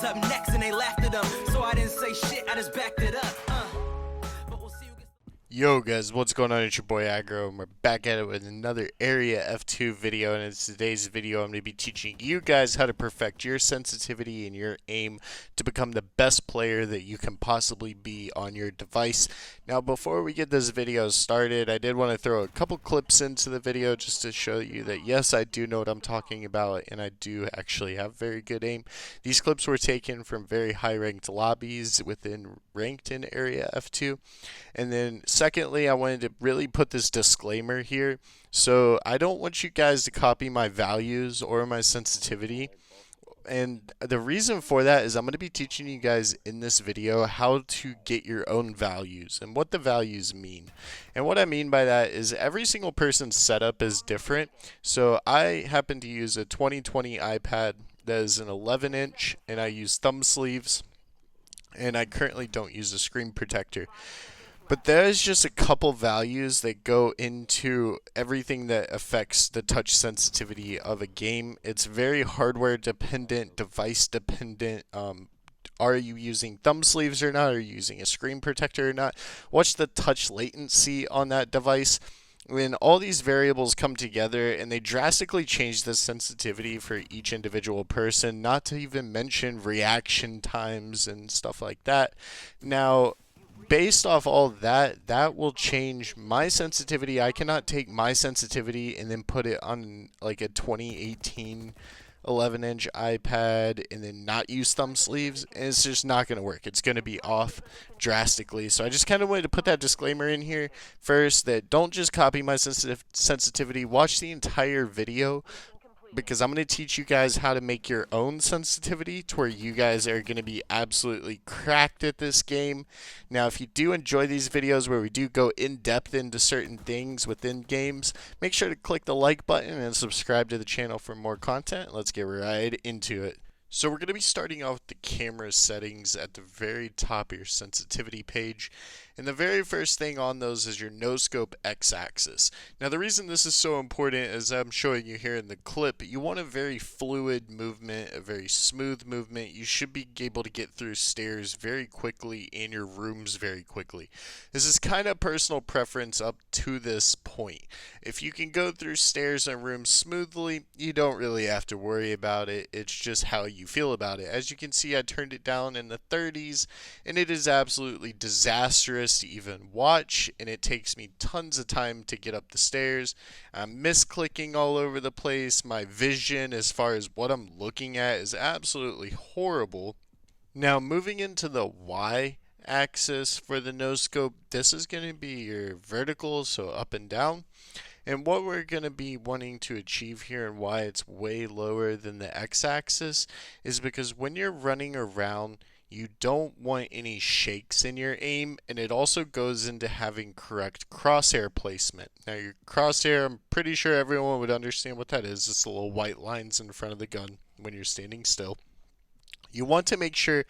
what's up next, and they laughed at them. So I didn't say shit, I just backed it up. But we'll see who gets. Yo guys, what's going on? It's your boy Aggro, and we're back at it with another Area F2 video. And in today's video, I'm going to be teaching you guys how to perfect your sensitivity and your aim to become the best player that you can possibly be on your device. Now, before we get this video started, I did want to throw a couple clips into the video just to show you that yes, I do know what I'm talking about, and I do actually have very good aim. These clips were taken from very high-ranked lobbies within ranked in Area F2, and then secondly, I wanted to really put this disclaimer here. So I don't want you guys to copy my values or my sensitivity. And the reason for that is I'm going to be teaching you guys in this video how to get your own values and what the values mean. And what I mean by that is every single person's setup is different. So I happen to use a 2020 iPad that is an 11-inch, and I use thumb sleeves, and I currently don't use a screen protector. But there's just a couple values that go into everything that affects the touch sensitivity of a game. It's very hardware dependent, device dependent. Are you using thumb sleeves or not? Are you using a screen protector or not? What's the touch latency on that device? When all these variables come together and they drastically change the sensitivity for each individual person, not to even mention reaction times and stuff like that. Now, based off all that, that will change my sensitivity. I cannot take my sensitivity and then put it on like a 2018 11-inch iPad and then not use thumb sleeves. And it's just not going to work. It's going to be off drastically. So I just kind of wanted to put that disclaimer in here first, that don't just copy my sensitivity. Watch the entire video, because I'm going to teach you guys how to make your own sensitivity to where you guys are going to be absolutely cracked at this game. Now, if you do enjoy these videos where we do go in depth into certain things within games, make sure to click the like button and subscribe to the channel for more content. Let's get right into it. So we're going to be starting off with the camera settings at the very top of your sensitivity page. And the very first thing on those is your no-scope x-axis. Now the reason this is so important, as I'm showing you here in the clip, you want a very fluid movement, a very smooth movement. You should be able to get through stairs very quickly and your rooms very quickly. This is kind of personal preference up to this point. If you can go through stairs and rooms smoothly, you don't really have to worry about it. It's just how you feel about it. As you can see, I turned it down in the 30s, and it is absolutely disastrous to even watch, and it takes me tons of time to get up the stairs. I'm misclicking all over the place. My vision as far as what I'm looking at is absolutely horrible. Now moving into the Y axis for the no scope, this is going to be your vertical, so up and down. And what we're going to be wanting to achieve here, and why it's way lower than the x-axis, is because when you're running around, you don't want any shakes in your aim, and it also goes into having correct crosshair placement. Now your crosshair, I'm pretty sure everyone would understand what that is. It's the little white lines in front of the gun when you're standing still. You want to make sure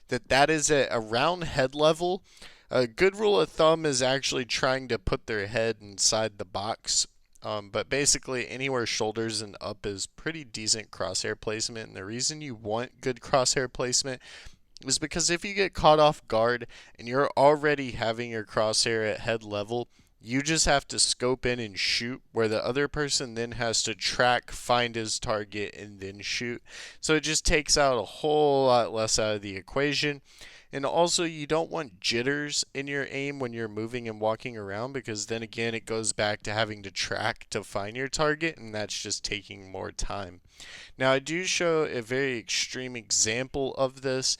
that that is at around head level. A good rule of thumb is actually trying to put their head inside the box. But basically anywhere shoulders and up is pretty decent crosshair placement. And the reason you want good crosshair placement is because if you get caught off guard and you're already having your crosshair at head level, you just have to scope in and shoot, where the other person then has to track, find his target, and then shoot. So it just takes out a whole lot less out of the equation. And also, you don't want jitters in your aim when you're moving and walking around, because then again it goes back to having to track to find your target, and that's just taking more time. Now I do show a very extreme example of this,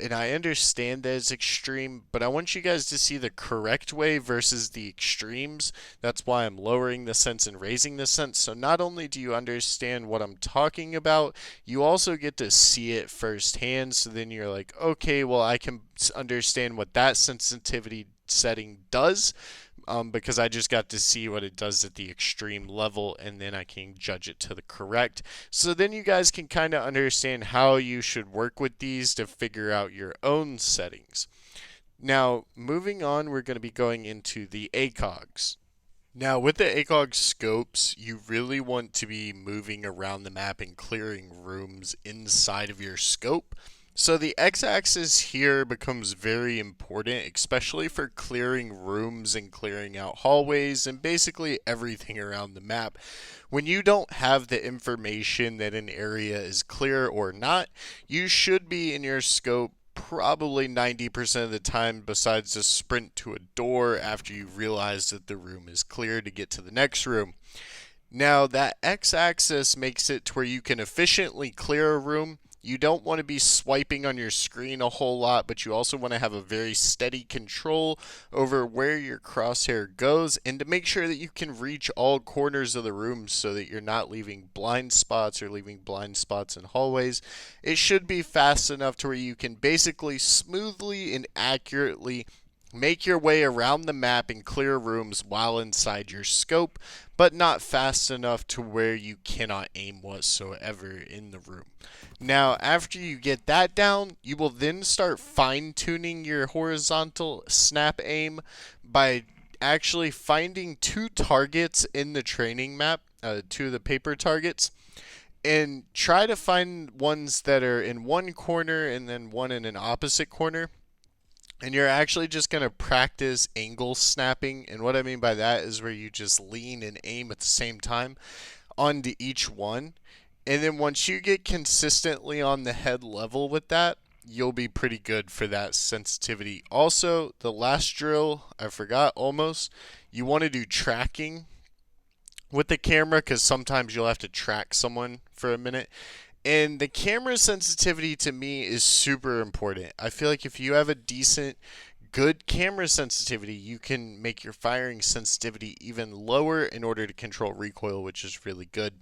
and I understand that it's extreme, but I want you guys to see the correct way versus the extremes. That's why I'm lowering the sense and raising the sense. So not only do you understand what I'm talking about, you also get to see it firsthand. So then you're like, okay, well, I can understand what that sensitivity setting does. Because I just got to see what it does at the extreme level, and then I can judge it to the correct. So then you guys can kind of understand how you should work with these to figure out your own settings. Now, moving on, we're going to be going into the ACOGs. Now, with the ACOG scopes, you really want to be moving around the map and clearing rooms inside of your scope. So the x-axis here becomes very important, especially for clearing rooms and clearing out hallways and basically everything around the map. When you don't have the information that an area is clear or not, you should be in your scope probably 90% of the time, besides a sprint to a door after you realize that the room is clear to get to the next room. Now, that x-axis makes it to where you can efficiently clear a room. You don't want to be swiping on your screen a whole lot, but you also want to have a very steady control over where your crosshair goes and to make sure that you can reach all corners of the room so that you're not leaving blind spots or leaving blind spots in hallways. It should be fast enough to where you can basically smoothly and accurately make your way around the map and clear rooms while inside your scope, but not fast enough to where you cannot aim whatsoever in the room. Now, after you get that down, you will then start fine-tuning your horizontal snap aim by actually finding two targets in the training map, two of the paper targets, and try to find ones that are in one corner and then one in an opposite corner. And you're actually just going to practice angle snapping. And what I mean by that is where you just lean and aim at the same time onto each one. And then once you get consistently on the head level with that, you'll be pretty good for that sensitivity. Also, the last drill, I forgot almost, you want to do tracking with the camera because sometimes you'll have to track someone for a minute. And the camera sensitivity to me is super important. I feel like if you have a decent, good camera sensitivity, you can make your firing sensitivity even lower in order to control recoil, which is really good.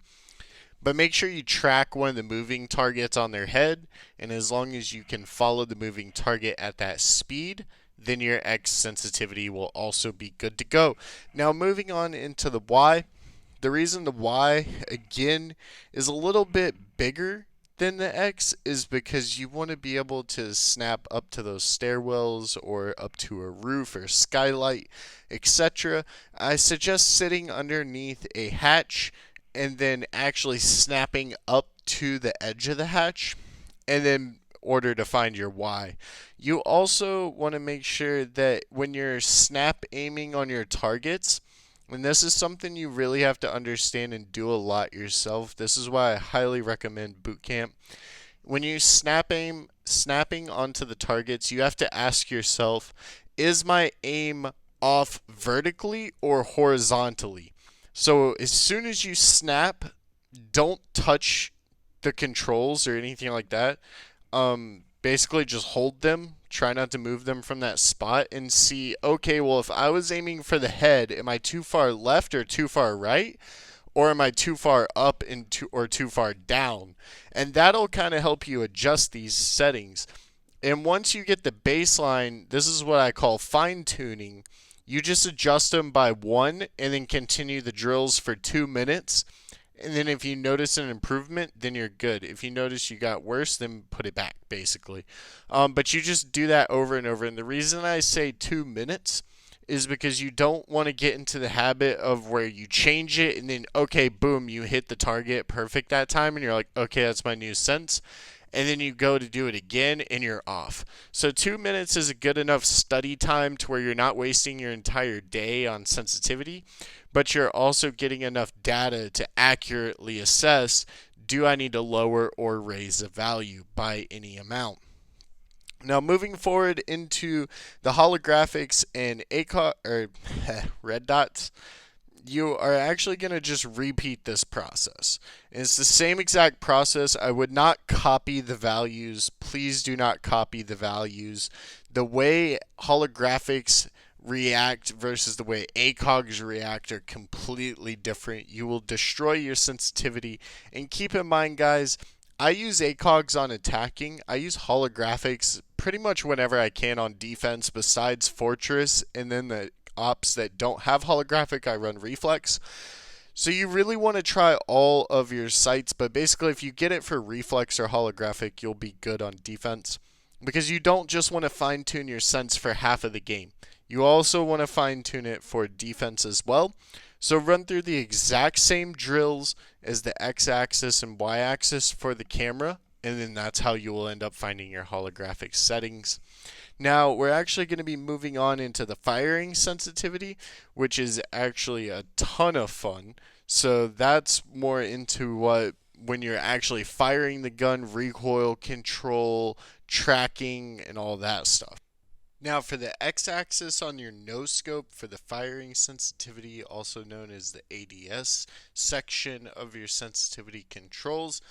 But make sure you track one of the moving targets on their head, and as long as you can follow the moving target at that speed, then your X sensitivity will also be good to go. Now moving on into the Y. The reason the Y, again, is a little bit bigger than the X is because you want to be able to snap up to those stairwells or up to a roof or skylight, etc. I suggest sitting underneath a hatch and then actually snapping up to the edge of the hatch and then order to find your Y. You also want to make sure that when you're snap aiming on your targets, and this is something you really have to understand and do a lot yourself. This is why I highly recommend boot camp. When you snapping onto the targets, you have to ask yourself, is my aim off vertically or horizontally? So as soon as you snap, don't touch the controls or anything like that. Basically just hold them, try not to move them from that spot, and see, okay, well, if I was aiming for the head, am I too far left or too far right? Or am I too far up or too far down? And that'll kind of help you adjust these settings. And once you get the baseline, this is what I call fine tuning. You just adjust them by one and then continue the drills for 2 minutes. And then if you notice an improvement, then you're good. If you notice you got worse, then put it back, basically. But you just do that over and over. And the reason I say 2 minutes is because you don't want to get into the habit of where you change it and then, okay, boom, you hit the target perfect that time. And you're like, okay, that's my new sense. And then you go to do it again and you're off. So 2 minutes is a good enough study time to where you're not wasting your entire day on sensitivity, but you're also getting enough data to accurately assess, do I need to lower or raise a value by any amount? Now moving forward into the holographics and red dots, you are actually going to just repeat this process. And it's the same exact process. I would not copy the values. Please do not copy the values. The way holographics react versus the way ACOGs react are completely different. You will destroy your sensitivity. And keep in mind, guys, I use ACOGs on attacking. I use holographics pretty much whenever I can on defense besides Fortress, and then the ops that don't have holographic, I run reflex. So you really want to try all of your sights, but basically if you get it for reflex or holographic, you'll be good on defense, because you don't just want to fine tune your sense for half of the game. You also want to fine tune it for defense as well. So run through the exact same drills as the x-axis and y-axis for the camera, and then that's how you will end up finding your holographic settings. Now, we're actually going to be moving on into the firing sensitivity, which is actually a ton of fun. So that's more into what when you're actually firing the gun, recoil control, tracking, and all that stuff. Now, for the x-axis on your no scope for the firing sensitivity, also known as the ADS section of your sensitivity controls,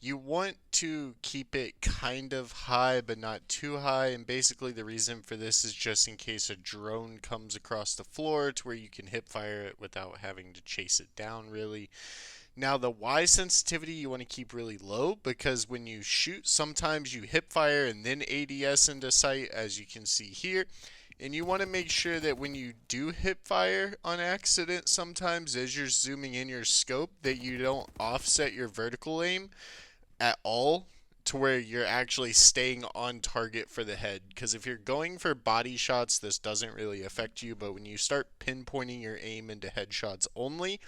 you want to keep it kind of high but not too high, and basically the reason for this is just in case a drone comes across the floor to where you can hip fire it without having to chase it down really. Now the Y sensitivity you want to keep really low, because when you shoot sometimes you hip fire and then ADS into sight, as you can see here. And you want to make sure that when you do hip fire on accident sometimes as you're zooming in your scope, that you don't offset your vertical aim at all to where you're actually staying on target for the head. Because if you're going for body shots, this doesn't really affect you, but when you start pinpointing your aim into headshots only,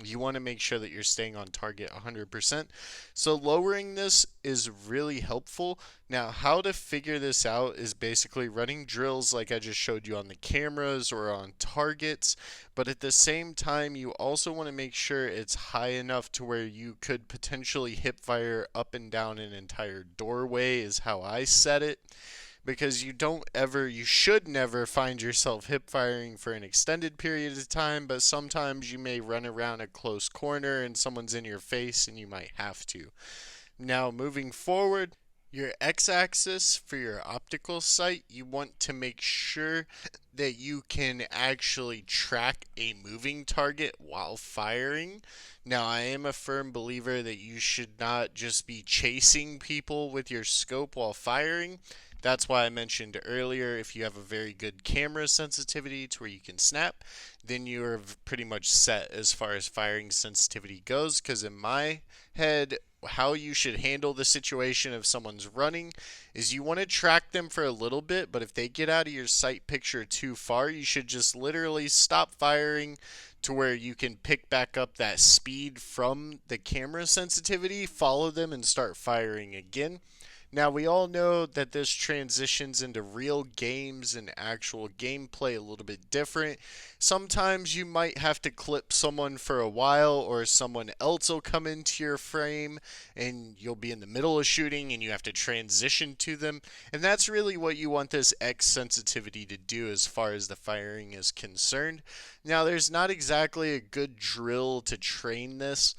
you want to make sure that you're staying on target 100%. So lowering this is really helpful. Now, how to figure this out is basically running drills like I just showed you on the cameras or on targets. But at the same time, you also want to make sure it's high enough to where you could potentially hip fire up and down an entire doorway, is how I set it. Because you should never find yourself hip firing for an extended period of time, but sometimes you may run around a close corner and someone's in your face and you might have to. Now, moving forward, your x-axis for your optical sight, you want to make sure that you can actually track a moving target while firing. Now, I am a firm believer that you should not just be chasing people with your scope while firing. That's why I mentioned earlier, if you have a very good camera sensitivity to where you can snap, then you're pretty much set as far as firing sensitivity goes. Because in my head, how you should handle the situation if someone's running is you want to track them for a little bit, but if they get out of your sight picture too far, you should just literally stop firing to where you can pick back up that speed from the camera sensitivity, follow them, and start firing again. Now, we all know that this transitions into real games and actual gameplay a little bit different. Sometimes you might have to clip someone for a while, or someone else will come into your frame and you'll be in the middle of shooting and you have to transition to them. And that's really what you want this X sensitivity to do as far as the firing is concerned. Now, there's not exactly a good drill to train this.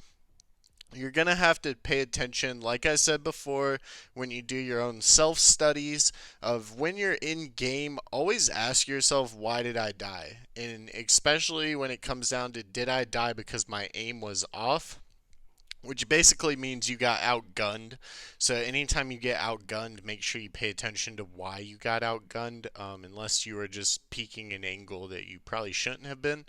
You're going to have to pay attention, like I said before, when you do your own self-studies of when you're in game, always ask yourself, why did I die? And especially when it comes down to, did I die because my aim was off? Which basically means you got outgunned. So anytime you get outgunned, make sure you pay attention to why you got outgunned, unless you were just peeking an angle that you probably shouldn't have been.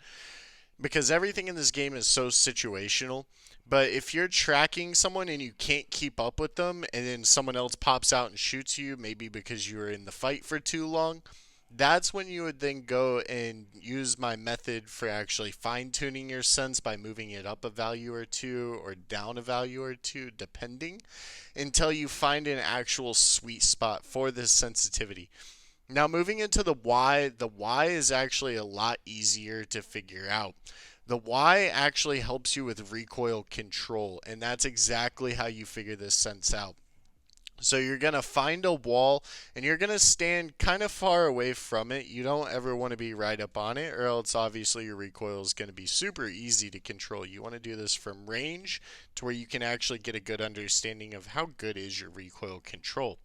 Because everything in this game is so situational. But if you're tracking someone and you can't keep up with them, and then someone else pops out and shoots you, maybe because you were in the fight for too long, that's when you would then go and use my method for actually fine-tuning your sense by moving it up a value or two or down a value or two, depending, until you find an actual sweet spot for this sensitivity. Now, moving into the Y is actually a lot easier to figure out. The Y actually helps you with recoil control, and that's exactly how you figure this sense out. So you're going to find a wall, and you're going to stand kind of far away from it. You don't ever want to be right up on it, or else obviously your recoil is going to be super easy to control. You want to do this from range to where you can actually get a good understanding of how good is your recoil control.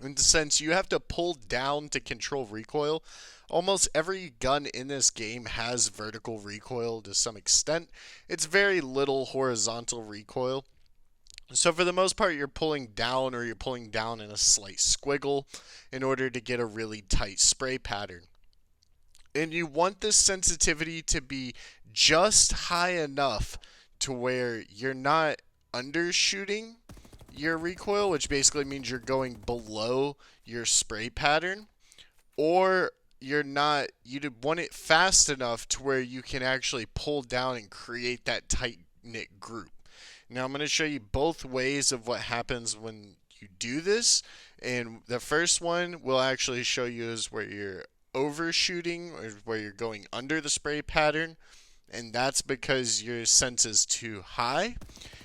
In the sense, you have to pull down to control recoil. Almost every gun in this game has vertical recoil to some extent. It's very little horizontal recoil. So for the most part, you're pulling down, or you're pulling down in a slight squiggle in order to get a really tight spray pattern. And you want this sensitivity to be just high enough to where you're not undershooting your recoil, which basically means you're going below your spray pattern, or you want it fast enough to where you can actually pull down and create that tight knit group. Now I'm going to show you both ways of what happens when you do this. And the first one we'll actually show you is where you're overshooting, or where you're going under the spray pattern, and that's because your sense is too high.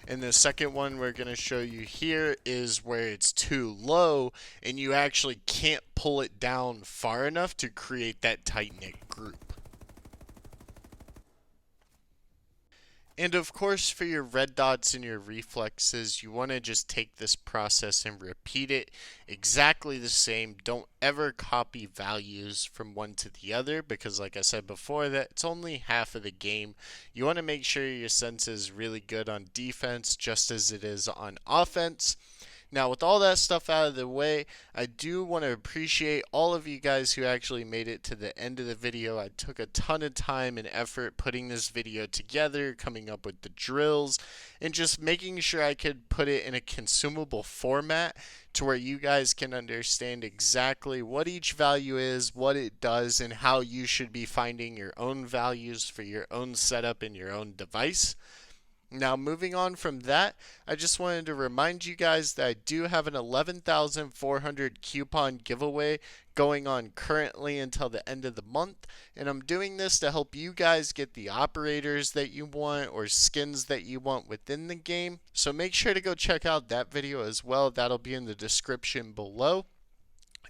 And the second one we're going to show you here is where it's too low and you actually can't pull it down far enough to create that tight-knit group. And of course, for your red dots and your reflexes, you want to just take this process and repeat it exactly the same. Don't ever copy values from one to the other, because like I said before, that it's only half of the game. You want to make sure your sense is really good on defense just as it is on offense. Now, with all that stuff out of the way, I do want to appreciate all of you guys who actually made it to the end of the video. I took a ton of time and effort putting this video together, coming up with the drills, and just making sure I could put it in a consumable format to where you guys can understand exactly what each value is, what it does, and how you should be finding your own values for your own setup and your own device. Now, moving on from that, I just wanted to remind you guys that I do have an 11,400 coupon giveaway going on currently until the end of the month, and I'm doing this to help you guys get the operators that you want or skins that you want within the game. So make sure to go check out that video as well. That'll be in the description below.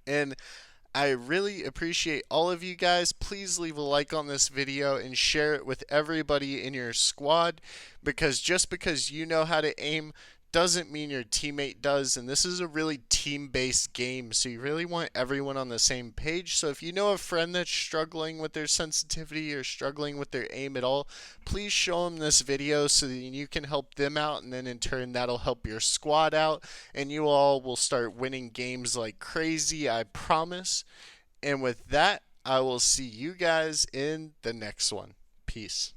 And I really appreciate all of you guys. Please leave a like on this video and share it with everybody in your squad, because just because you know how to aim doesn't mean your teammate does, and this is a really team-based game, so you really want everyone on the same page. So if you know a friend that's struggling with their sensitivity or struggling with their aim at all, please show them this video so that you can help them out, and then in turn that'll help your squad out, and you all will start winning games like crazy, I promise. And with that, I will see you guys in the next one. Peace.